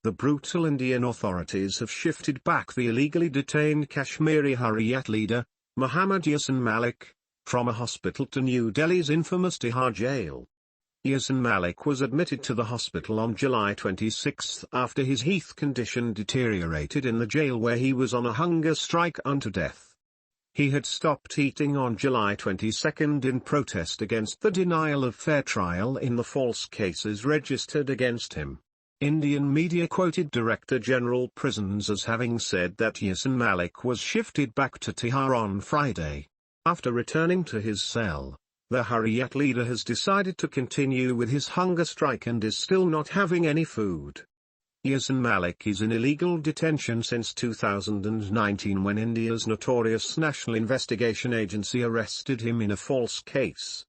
The brutal Indian authorities have shifted back the illegally detained Kashmiri Hurriyat leader, Muhammad Yasin Malik, from a hospital to New Delhi's infamous Tihar jail. Yasin Malik was admitted to the hospital on July 26 after his health condition deteriorated in the jail where he was on a hunger strike unto death. He had stopped eating on July 22 in protest against the denial of fair trial in the false cases registered against him. Indian media quoted Director General Prisons as having said that Yasin Malik was shifted back to Tihar on Friday. After returning to his cell, the Hurriyat leader has decided to continue with his hunger strike and is still not having any food. Yasin Malik is in illegal detention since 2019 when India's notorious National Investigation Agency arrested him in a false case.